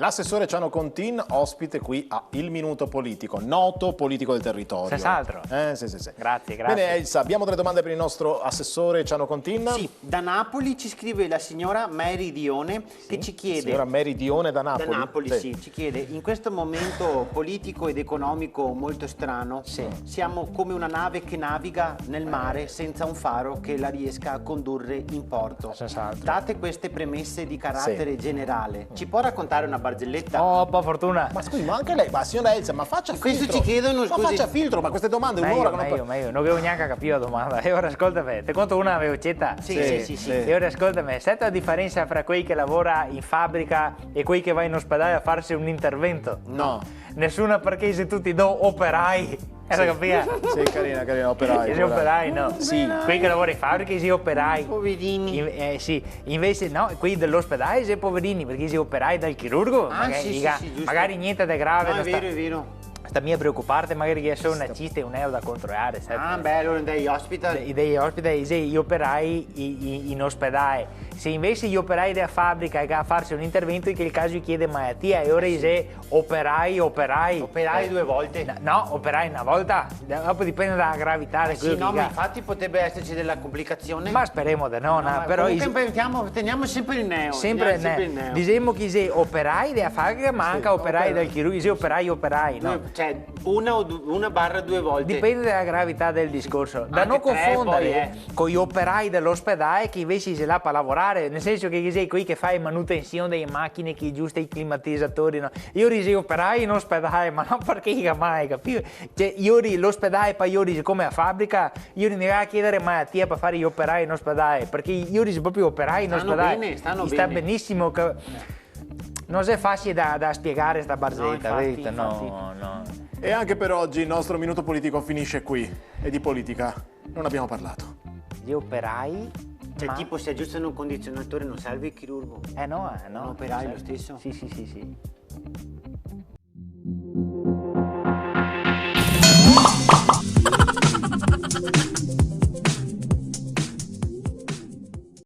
L'assessore Ciano Contin, ospite qui a Il Minuto Politico, noto politico del territorio. Senz'altro. Sì. Grazie. Bene Elsa, abbiamo delle domande per il nostro assessore Ciano Contin? Sì, da Napoli ci scrive la signora Mary Dione che ci chiede... Signora Mary Dione da Napoli? Da Napoli, sì, ci chiede, in questo momento politico ed economico molto strano, siamo come una nave che naviga nel mare senza un faro che la riesca a condurre in porto. Senz'altro. Date queste premesse di carattere generale, ci può raccontare una barzelletta? Oh, po' fortuna. Ma scusi, ma anche lei, ma signora Elsa, ma faccia Questo filtro. ci chiedono, Ma scusi. faccia filtro, ma queste domande un'ora... Meglio, non avevo neanche capito la domanda. E ora ascoltami, ti conto una velocetta. Sì. E ora ascoltami, sai la differenza fra quelli che lavora in fabbrica e quelli che va in ospedale a farsi un intervento? No. Nessuna, perché se tutti do operai. Capire? Sì, carina, operai. Sì, operai, no. Sì. Quelli che lavorano in fabbrica si operai. Poverini. Sì, invece no, quelli dell'ospedale si poverini, perché si operai dal chirurgo. Magari niente di grave. No, è vero. Sta mia preoccuparte, magari che sono una cista e un euro da controllare. Ah, bello, degli ospiti. Degli ospiti, gli operai in ospedale. Se invece gli operai della fabbrica che a farsi un intervento, in quel caso gli chiede malattia, e ora operai. Operai due volte? No, operai una volta, dopo dipende dalla gravità. Sì, no, ma infatti potrebbe esserci della complicazione. Ma speriamo di no, però... Teniamo sempre il neo. Sempre il neo. Diciamo che se operai della fabbrica, ma anche operai del chirurgo, se operai, no? Cioè, una barra due volte. Dipende dalla gravità del discorso. Da non confondere con gli operai dell'ospedale che invece si là per lavorare, nel senso che sei qui che fai manutenzione delle macchine, che giusta i climatizzatori, no? Io risi operai in ospedale, ma non perché mai, capito? Cioè, l'ospedale per io come a fabbrica, io non devo chiedere malattia per fare gli operai in ospedale, perché io risi proprio operai in ospedale. Stanno sta bene. Benissimo che... Non è facile da spiegare sta barzelletta, No, infatti. No. E anche per oggi il nostro Minuto Politico finisce qui. E di politica non abbiamo parlato. Gli operai... Cioè, tipo, se aggiustano un condizionatore non serve il chirurgo? No. Un operaio lo stesso? Sì.